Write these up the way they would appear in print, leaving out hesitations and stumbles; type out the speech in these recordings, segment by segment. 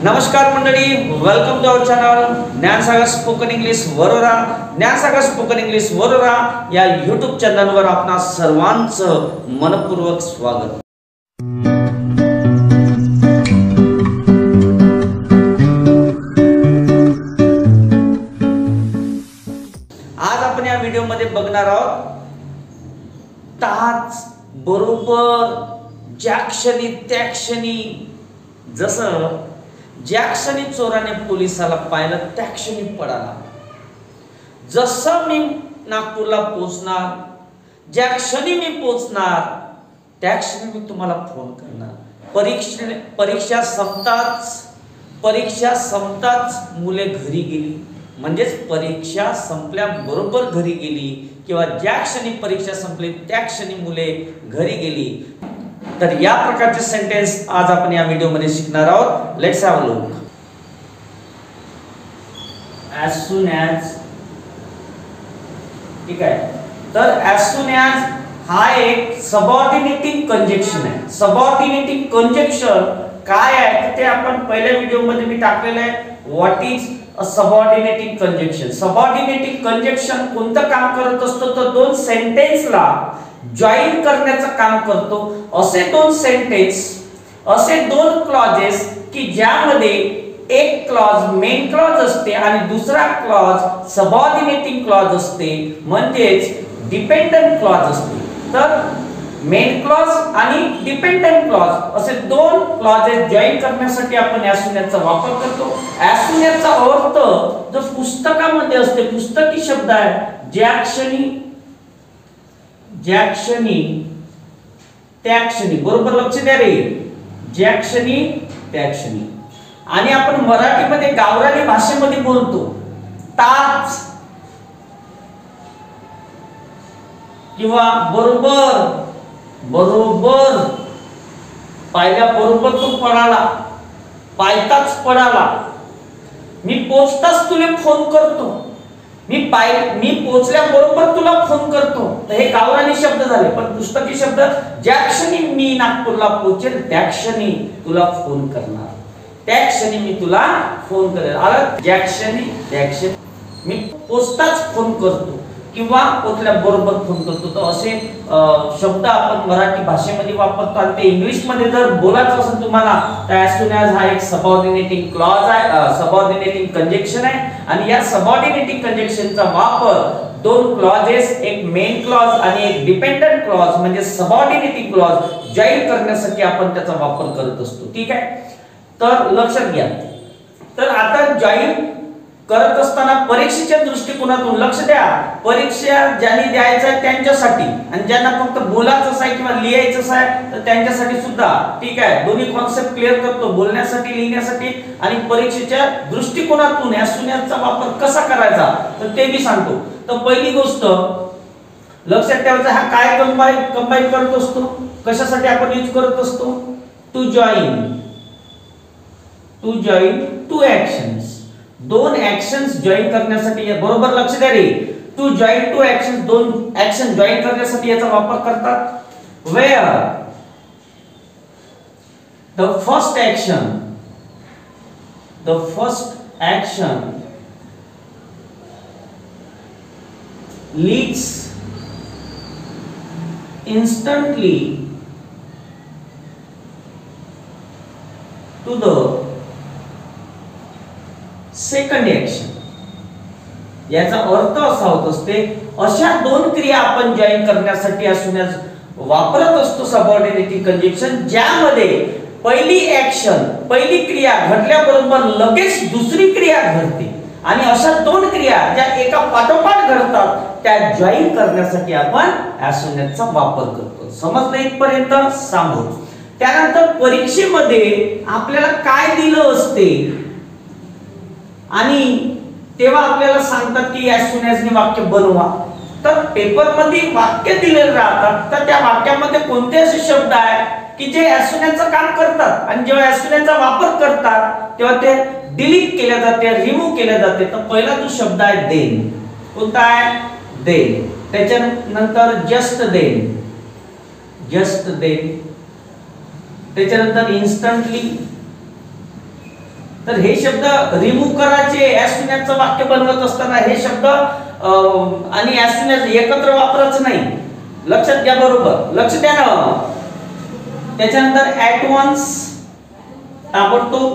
नमस्कार मंडळी, welcome to our channel Gyansagar spoken English Warora. Gyansagar spoken English Warora या YouTube चॅनलवर आपणा सर्वांचं मनपूर्वक स्वागत. आज आपण या व्हिडिओ मध्ये बघणार आहोत ताच बरोबर ज्या क्षणी त्या क्षणी, जसं ज्या क्षणी चोराने पोलिसाला पाहिलं त्या क्षणी पळाला. जसं मी नागपूरला पोहोचणार, ज्या क्षणी मी पोहोचणार त्या क्षणी मी तुम्हाला फोन करणार. परीक्षा संपताच मुले घरी गेली, म्हणजेच परीक्षा संपल्याबरोबर घरी गेली किंवा ज्या क्षणी परीक्षा संपली त्या क्षणी मुले घरी गेली. तर या प्रकारचे सेंटेन्स आज आपण या व्हिडिओ मध्ये शिकणार आहोत. Let's have a look. as soon as, ठीक आहे. तर as soon as हा एक सबऑर्डिनेटिंग कंजक्शन आहे. सबऑर्डिनेटिंग कंजक्शन काय आहे ते आपण पहिल्या व्हिडिओ मध्ये मी टाकलेलं आहे. What is a subordinating conjunction. Subordinating conjunction कोणतं काम करत असतो तर दोन सेंटेन्सला जॉइन करण्याचं काम करतो. असे दोन सेंटेन्स, असे दोन क्लॉजेस की ज्यामध्ये एक क्लॉज मेन क्लॉज असते आणि दुसरा क्लॉज सबऑर्डिनेटिंग क्लॉज असते, म्हणजेच डिपेंडंट क्लॉज असते. तर मेन क्लॉज आणि डिपेंडंट क्लॉज असे दोन क्लॉजेस जॉइन करण्यासाठी आपण as soon as चा वापर करतो. as soon as चा अर्थ जो पुस्तकामध्ये असते, पुस्तकी शब्द आहे. ज्या क्षणी त्या क्षणी, बरोबर लक्ष द्या रे. ज्या क्षणी त्या क्षणी. आणि आपण मराठीमध्ये गावरानी भाषेमध्ये बोलतो ताच किंवा बरोबर. बरोबर पाहिल्या बरोबर तो पळाला, पायताच पळाला. मी पोचताच तुला फोन करतो, मी पोचल्याबरोबर तुला फोन करतो. तर हे गावरानी शब्द झाले. पण पुस्तकी शब्द ज्या क्षणी मी नागपूरला पोहोचेल त्या क्षणी तुला फोन करणार, त्या क्षणी मी तुला फोन करेल. ज्या क्षणी त्या क्षणी, मी पोचताच फोन करतो किंवा पोचल्याबरोबर फोन करतो. तर असे शब्द आपण मराठी भाषेमध्ये वापरतो. आणि ते इंग्लिश मध्ये जर बोलायचं असेल तुम्हाला तर as soon as हा एक सबऑर्डिनेटिंग क्लॉज आहे, सबऑर्डिनेटिंग कंजक्शन आहे. आणि या सबऑर्डिनेटिंग कंजक्शनचा वापर दोन क्लॉजेस, एक मेन क्लॉज आणि एक डिपेंडंट क्लॉज म्हणजे सबऑर्डिनेटिंग क्लॉज जॉइन करण्यासाठी आपण त्याचा वापर करत असतो. ठीक आहे. तर लक्षात घ्या. तर आता जॉइन करत असताना परीक्षेच्या दृष्टिकोनातून लक्ष द्या. परीक्षा ज्यांनी द्यायचं आहे त्यांच्यासाठी आणि ज्यांना फक्त बोलायचं आहे किंवा लिहायचं आहे तर त्यांच्यासाठी सुद्धा. ठीक आहे. दोन्ही कॉन्सेप्ट क्लिअर करतो, बोलण्यासाठी, लिहिण्यासाठी आणि परीक्षेच्या दृष्टिकोनातून as soon as चा वापर कसा करायचा तर ते मी सांगतो. तर पहिली गोष्ट लक्षात ठेवायचं, हा काय कंबाईन करत असतो, कशासाठी आपण यूज करत असतो. To join to actions. दोन ऍक्शन्स जॉइन करण्यासाठी, बरोबर लक्ष द्या रे. टू जॉइन टू ऍक्शन्स, दोन ऍक्शन जॉइन करण्यासाठी याचा वापर करतात. Where the first action leads instantly to the second action. याचा अर्थ असा होत असते, अशा दोन क्रिया आपण जॉइन करण्यासाठी as soon as वापरत असतो सबऑर्डिनेटिंग कंजक्शन, ज्यामध्ये पहिली ऍक्शन, पहिली क्रिया घडल्याबरोबर लगेच दुसरी क्रिया घडते. आणि अशा दोन क्रिया ज्या एका पाठोपाठ घडतात त्या जॉइन करण्यासाठी आपण as soon as चा वापर करतो. समजलं इथपर्यंत? सांगू. त्यानंतर परीक्षेमध्ये आपल्याला काय दिलं असते आणि तेव्हा आपल्याला सांगतात की as soon as नी वाक्य बनवा. तर पेपर मध्ये वाक्य दिलेले राहतात, तर त्या वाक्यामध्ये कोणते असे शब्द आहेत की जे as soon as चं काम करतात आणि जेव्हा as soon as चा वापर करतात तेव्हा ते डिलीट केले जाते, रिमूव्ह केले जाते. तर पहिला जो शब्द आहे देन. कोणता आहे? देन. त्याच्यानंतर जस्ट देन, त्याच्यानंतर इन्स्टंटली, तर हे शब्द रिमूव्ह करायचे ऍज सून ॲजचं वाक्य बनवत असताना हे शब्द आणि ऍज सून ॲज एकत्र वापरायचं नाही. लक्षात घ्या, बरोबर लक्ष द्या ना. त्याच्यानंतर ॲट वन्स ताबडतोब,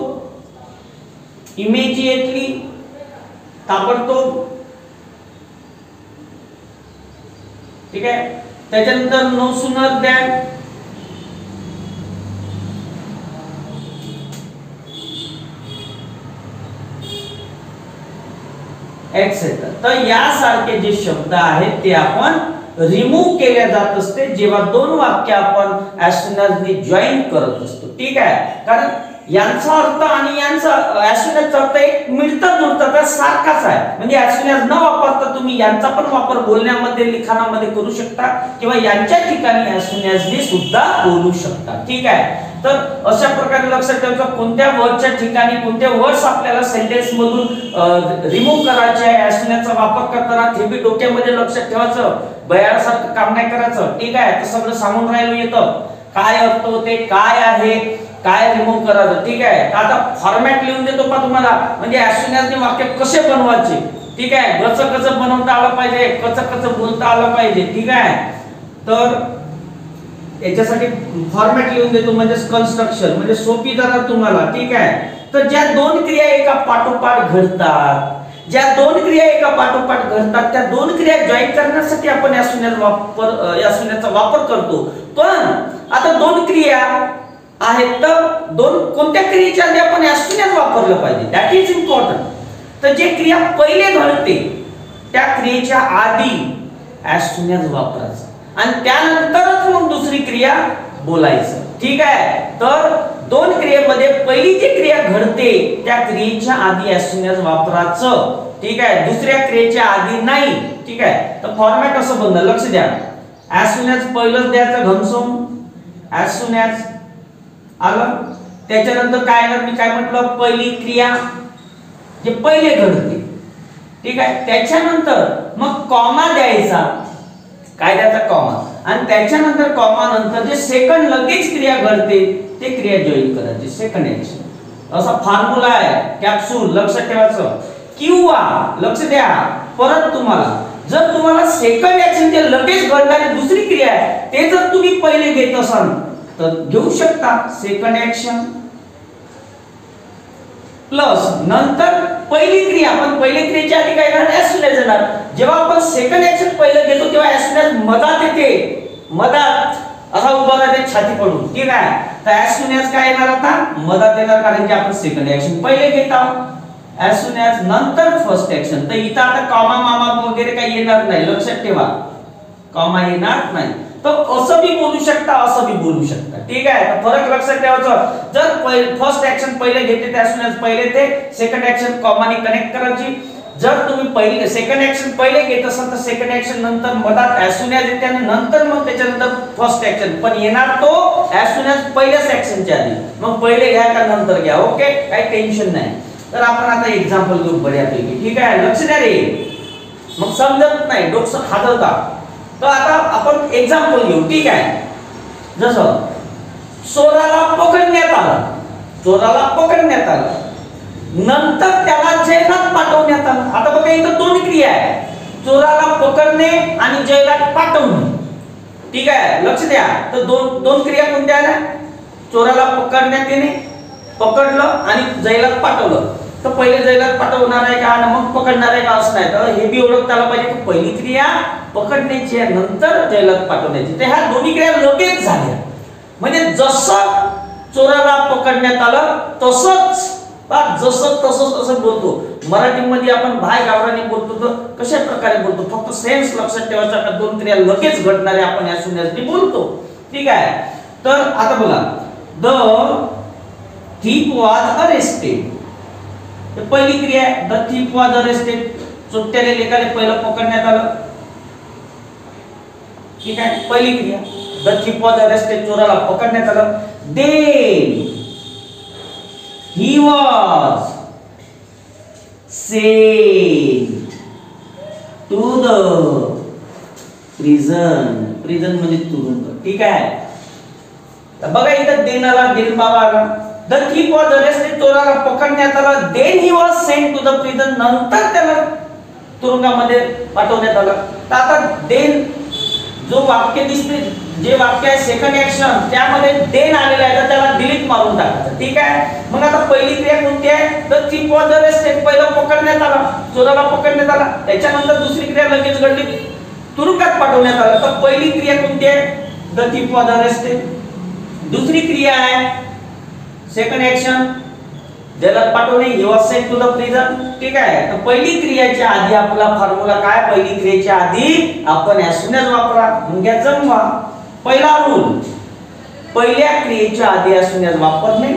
इमिजिएटली ताबडतोब, ठीक आहे. त्याच्यानंतर नो सूनर दॅन, एक्सेट्रा. तर यासारखे जे शब्द आहेत ते आपण रिमूव्ह केले जात असते जेव्हा दोन वाक्य आपण ऍज सून ॲज ने जॉईन करत असतो. ठीक आहे, कारण यांचा अर्थ आणि यांचा ऍज सून ॲजचा अर्थ एक मिळता जुळता सारखाच आहे. म्हणजे ऍज सून ॲज न वापरता तुम्ही यांचा पण वापर बोलण्यामध्ये लिखाणामध्ये करू शकता किंवा यांच्या ठिकाणी ऍज सून ॲज ने सुद्धा बोलू शकता. ठीक आहे, तर अशा प्रकारे लक्षात ठेवायचं कोणत्या वर्डच्या ठिकाणी कोणते वर्ड्स आपल्याला सेंटेन्स मधून रिमूव्ह करायचे आहे. ऍज सून ॲजचा वापर करताना ते बी डोक्यामध्ये लक्षात ठेवायचं, बयासारखं काम नाही करायचं. ठीक आहे, तर सगळं सांगून राहिलो येतं काय अर्थ होते, काय आहे, काय रिमूव्ह करायचं. ठीक आहे, आता फॉर्मॅट लिहून देतो पहा तुम्हाला, म्हणजे ऍज सून ॲज ने वाक्य कसे बनवायचे. ठीक आहे, कसं कसं बनवता आलं पाहिजे, कसं कसं बोलता आलं पाहिजे. ठीक आहे, तर याच्यासाठी फॉर्मॅट लिहून देतो म्हणजे कन्स्ट्रक्शन, म्हणजे सोपी जाणार तुम्हाला. ठीक आहे, तर ज्या दोन क्रिया एका पाठोपाठ घडतात, ज्या दोन क्रिया एका पाठोपाठ घडतात त्या दोन क्रिया जॉईन करण्यासाठी आपण ऍज सून ॲजचा वापर करतो. पण आता दोन क्रिया आहेत, तर दोन कोणत्या क्रियेच्या आधी आपण ऍज सून ॲज वापरलं पाहिजे, दॅट इज इम्पॉर्टंट. तर जे क्रिया पहिले घडते त्या क्रियेच्या आधी ऍज सून ॲज वापरायचं आणि त्यानंतरच मग दुसरी क्रिया बोलायचं. ठीक आहे, तर दोन क्रियेमध्ये पहिली जी क्रिया घडते त्या क्रियेच्या आधी ऍज सून ॲज वापरायचं. ठीक आहे, दुसऱ्या क्रियेच्या आधी नाही. ठीक आहे, तर फॉर्मॅट असं बनलं, लक्ष द्या. ऍज सून ॲज पहिलंच द्यायचं घनसोम, ऍज सून ॲज आलं. त्याच्यानंतर काय येणार, मी काय म्हटलं, पहिली क्रिया जे पहिले घडते. ठीक आहे, त्याच्यानंतर मग कॉमा द्यायचा, काय द्यायचा, कॉमा. आणि त्याच्यानंतर कॉमा नंतर जे सेकंड लगेच क्रिया घडते ते क्रिया जॉईन करायची, सेकंड ऍक्शन. असा फॉर्म्युला आहे, कॅप्सूल लक्षात ठेवायचं. किंवा लक्ष द्या परत, तुम्हाला जर तुम्हाला सेकंड ऍक्शन जे लगेच घडणारी दुसरी क्रिया आहे ते जर तुम्ही पहिले घेत असाल तर घेऊ शकता सेकंड ऍक्शन प्लस नंतर पहिली क्रिया. आपण पहिली क्रियेच्या आधी काय करणार, ऍज सून ॲज येणार. जेव्हा आपण सेकंड ऍक्शन पहिले घेतो तेव्हा ऍज सून ॲज मधात येते, मधात असा उभा राहते छाती पडून. ठीक आहे, तर ऍज सून ॲज काय येणार, आता मधात येणार, कारण की आपण सेकंड ऍक्शन पहिले घेत आहोत. ऍज सून ॲज नंतर फर्स्ट ऍक्शन. तर इथं आता कॉमा मामा वगैरे काही येणार नाही, लक्षात ठेवा, कॉमा येणार नाही. तर असं भी बोलू शकता, असं भी बोलू शकता. ठीक आहे, तर फरक लक्षात ठेवायचं. जर फर्स्ट ऍक्शन पहिले घेते त्या ऍज पहिले ते सेकंड ऍक्शन कॉमाने कनेक्ट करायची. जर तुम्ही पहिले सेकंड ऍक्शन पहिले घेत असाल तर सेकंड ऍक्शन नंतर मधात ऍज सून ॲज येते आणि नंतर मग त्याच्यानंतर फर्स्ट ऍक्शन. पण येणार तो ऍज सून ॲज पहिल्याच ऍक्शनच्या आधी. मग पहिले घ्या का नंतर घ्या, ओके, काही टेन्शन नाही. तर आपण आता एक्झाम्पल घेऊ बऱ्यापैकी. ठीक आहे, लक्ष द्या रे, मग समजत नाही, डोकं हादरता. तर आता आपण एक्झाम्पल घेऊ. ठीक आहे, जसं चोराला पकडण्यात आलं, चोराला पकडण्यात आलं, नंतर त्याला जेलात पाठवण्यात आलं. आता बघा इथं दोन क्रिया आहे, चोराला पकडणे आणि जेलात पाठवणे. ठीक आहे, लक्ष द्या. तर दोन क्रिया कोणत्या आल्या, चोराला पकडण्यात येणे, पकडलं आणि जेलात पाठवलं. तर पहिले जेलात पाठवणार आहे का आणि मग पकडणार आहे का असं नाही. तर हे बी ओळखता आलं पाहिजे की पहिली क्रिया पकडण्याची आहे, नंतर जेलात पाठवण्याची. तर ह्या दोन्ही क्रिया लगेच झाल्या. म्हणजे जसं चोराला पकडण्यात आलं तसंच, जसं तसंच असं बोलतो. मराठीमध्ये आपण भाय गावरानी बोलतो तर कशा प्रकारे बोलतो, फक्त सेन्स लक्षात ठेवायचा का दोन क्रिया लगेच घडणारे आपण ऍज सून ॲज बोलतो. ठीक आहे, तर आता बघा, द thief was arrested. पहिली क्रिया आहे, द thief was arrested. चोरट्याला लेखाले पहिलं पकडण्यात आलं. ठीक आहे, पहिली क्रिया द thief was arrested, चोराला पकडण्यात आलं. Then he was sent to the prison. Prison म्हणजे तुरुंग. ठीक आहे, बघा इथं देनाला देन बाबा आला, द thief was arrested, चोराला पकडण्यात आलं. Then he was sent to the prison, नंतर त्याला तुरुंगामध्ये पाठवण्यात आलं. तर आता then जो वाक्य दिसते, जे वाक्य आहे सेकंड ऍक्शन, त्यामध्ये देन आलेलं आहे, तर त्याला डिलीट मारून टाकायचं. ठीक आहे. मग आता पहिली क्रिया कोणती आहे? द thief was arrested, पहिलं पकडण्यात आला, चोराला पकडण्यात आला. त्याच्यानंतर दुसरी क्रिया लगेच घडली, तुरुंगात पाठवण्यात आलं. तर पहिली क्रिया कोणती आहे? The thief was arrested. दुसरी क्रिया आहे सेकंड ऍक्शन, जेलात पाठवणे, he was sent to the prison. ठीक आहे. तर पहिली क्रियाच्या आधी आपला फॉर्म्युला काय? पहिली क्रियेच्या आधी आपण as soon as वापरा, मुंग्या जमवा. पहिला रूल, पहिल्या क्रियेच्या आधी as soon as वापरणे.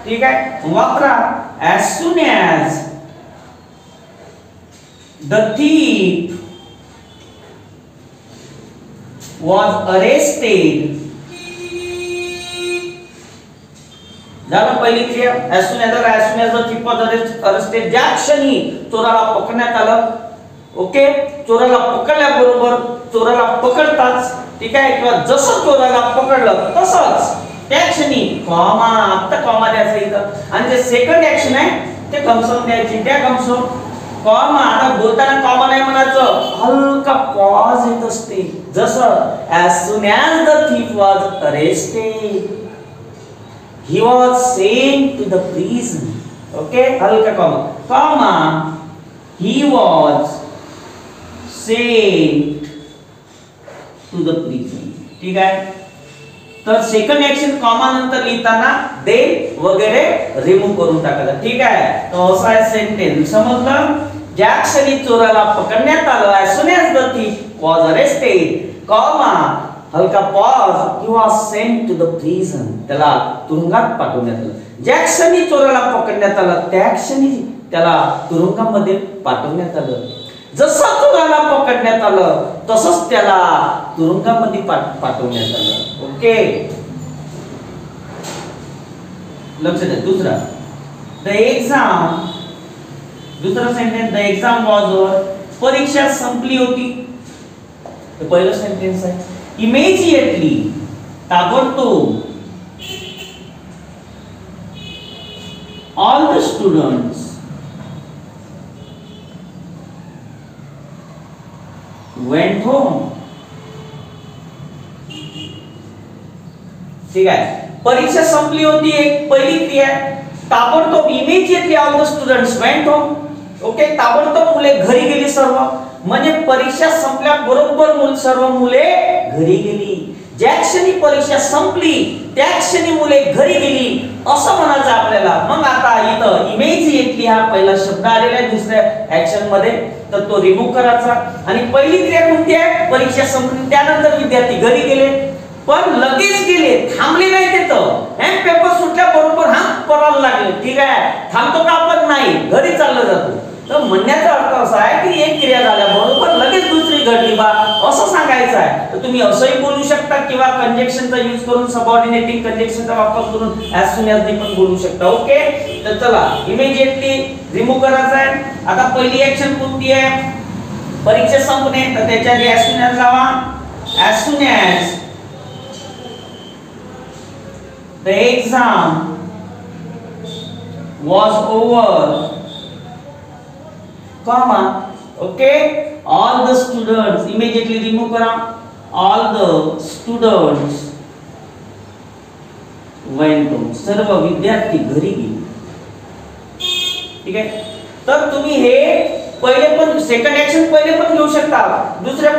ठीक आहे. वापरा as soon as the thief was arrested. झालं पहिली क्रिया as soon as the thief was arrested, ज्या क्षणी चोराला पकडण्यात आलं. ओके. चोराला पकडल्याबरोबर चोराला पकडताच, ठीक आहे, किंवा जसं चोराला पकडलं तसंच त्या क्षणी कॉमा, आता कॉमा द्यायचा इथं. आणि जे सेकंड ऍक्शन आहे ते कंसोन द्यायची, त्या कंसोन कॉमा. आता बोलताना कॉमा नाही म्हणायचं, हलका पॉज येत असते. जसं as soon as the thief was arrested, he was sent to the prison. Okay, हल्का comma, he was sent to the prison. ठीक आहे. तर सेकंड ऍक्शन कॉमा नंतर लिहिताना दे वगैरे रिमूव्ह करून टाकायचं. ठीक आहे. तो असा आहे सेंटेन्स, समजलं? ज्या क्षणी चोराला पकडण्यात आलं as soon as the thief was arrested, comma, हलका pause, he was sent to the prison, त्याला तुरुंगात पाठवण्यात आलं. ज्या क्षणी चोराला पकडण्यात आलं त्या क्षणी त्याला तुरुंगामध्ये पाठवण्यात आलं. जसं चोराला पकडण्यात आलं तसंच त्याला तुरुंगामध्ये पाठवण्यात आलं. ओके, लक्ष द्या. दुसरा, द एक्झाम, दुसरा sentence, the exam was over, परीक्षा संपली होती. पहिलं सेंटेन्स आहे. इमिजिएटली, ताबडतोब, all the students went home. ठीक आहे. परीक्षा संपली होती, एक पहिली क्रिया. ताबडतोब, immediately all the students went home. Okay, ताबडतोब मुले घरी गेली सर्व. म्हणजे परीक्षा संपल्याबरोबर सर्व मुले घरी गेली. ज्या क्षणी परीक्षा संपली त्या क्षणी मुले घरी गेली असं म्हणायचं आपल्याला. मग आता इथं इमिजिएटली हा पहिला शब्द आलेला आहे दुसऱ्या ऍक्शन मध्ये, तर तो रिमूव्ह करायचा. आणि पहिली क्रिया कोणती आहे? परीक्षा संपली, त्यानंतर विद्यार्थी घरी गेले. पण लगेच गेले, थांबले नाही तिथं. पेपर सुटल्या बरोबर हा पडायला लागले. ठीक आहे, थांबतो का आपण? नाही, घरी चाललं जातो. तर म्हणण्याचा अर्थ असा आहे की एक क्रिया झाल्याबरोबर लगेच दुसरी घडली बा, असं सांगायचं आहे. तर तुम्ही असंही बोलू शकता किंवा कंजक्शनचा यूज करून, सबऑर्डिनेटिंग कंजक्शनचा वापर करून as soon as पण बोलू शकता. ओके, तर चला इमिजिएटली रिमूव्ह करायचं आहे. आता पहिली ऍक्शन कोणती आहे? परीक्षा संपणे, तर त्याच्या आधी as soon as लावा. as soon as the exam was over, comma, okay, all the students, immediately remove करा, all the students went home, सर्व विद्यार्थी घरी गेले. ठीक आहे. तर तुम्ही हे पहिले पण सेकंड ऍक्शन पहिले पण घेऊ शकता, दुसऱ्या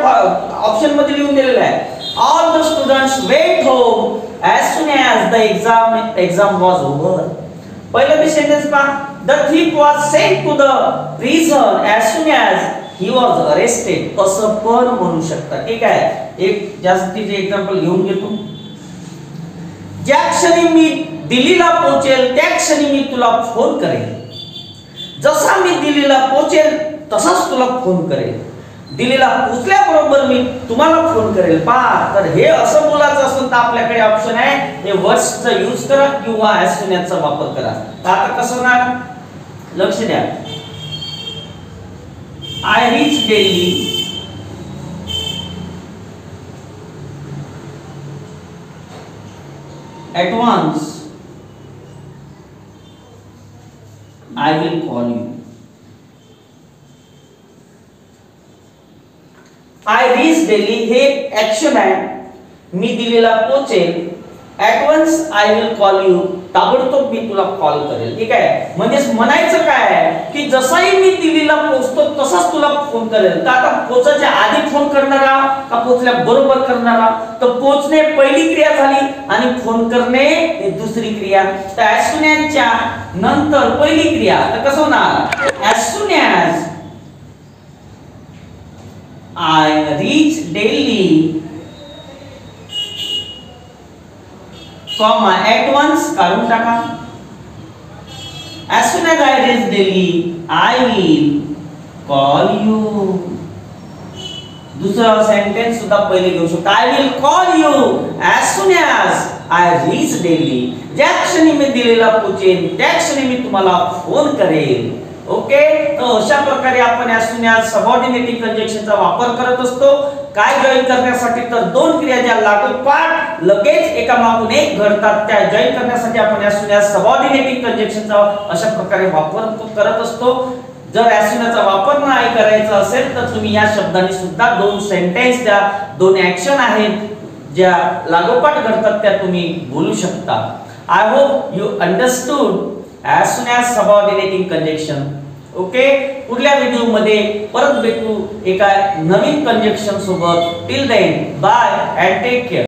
ऑप्शन मध्ये लिहून दिलेलं आहे. all the students went home as soon as the exam was over. पहिलं मी सेंटेन्स पहा, the thief was sent to the prison as soon as he was arrested, असं पण म्हणू शकता. ठीक आहे. एक जास्तीचे एक्झाम्पल घेऊन घेतो. ज्या क्षणी मी दिल्लीला पोहोचेल त्या क्षणी मी तुला फोन करेल. जसा मी दिल्लीला पोहोचेल तसाच तुला फोन करेल. दिल्लीला पोहोचल्याबरोबर मी तुम्हाला फोन करेल. पहा, तर हे असं बोलायचं असेल तर आपल्याकडे ऑप्शन आहे, हे वर्ड्सचा यूज करा किंवा as soon as चा वापर करा. तर आता कसं होणार? लक्ष द्या. I reached Delhi at once I will call you. I reach Delhi हे ऍक्शन आहे. मी दिल्लीला पोहोचेल. At once I will call you, ताबडतोब मी तुला कॉल करेल. ठीक आहे, म्हणजे म्हणायचं काय आहे की जसाही मी दिल्लीला पोहोचतो तसाच तुला फोन करेल. तर आता पोहोचायच्या आधी फोन करणारा का पोहोचल्या बरोबर करणारा? तर पोहोचणे पहिली क्रिया झाली आणि फोन करणे ही दुसरी क्रिया. तर ॲज सून ॲजच्या नंतर पहिली क्रिया तर कसं होणार? As soon as I reach Delhi comma at once काढून टाका. as soon as I reach Delhi I will call you. दुसरा सेंटेन्स सुद्धा पहिले घेऊ शकतो. I will call you as soon as I reach Delhi. ज्या क्षणी मी दिल्लीला पोहोचेन त्या क्षणी मी तुम्हाला फोन करेल. ओके, तर अशा प्रकारे आपण as soon as सबऑर्डिनेटिंग कंजक्शनचा वापर करत असतो. काय जॉईन करण्यासाठी? तर दोन क्रिया ज्या लागोपाठ लगेच एकामागून एक घडतात त्या जॉईन करण्यासाठी आपण as soon as सबऑर्डिनेटिंग कंजक्शनचा अशा प्रकारे वापर करत असतो. जर as soon as चा वापर नाही करायचा असेल तर तुम्ही या शब्दांनी सुद्धा दोन सेंटेन्स द्या, दोन ऍक्शन आहेत ज्या लागोपाठ घडतात त्या तुम्ही बोलू शकता. I hope you understood as soon as subordinating conjunction. Okay, पुढल्या व्हिडिओ मध्ये परत भेटू एका नवीन कंजक्शन सोबत. Till then bye and take care.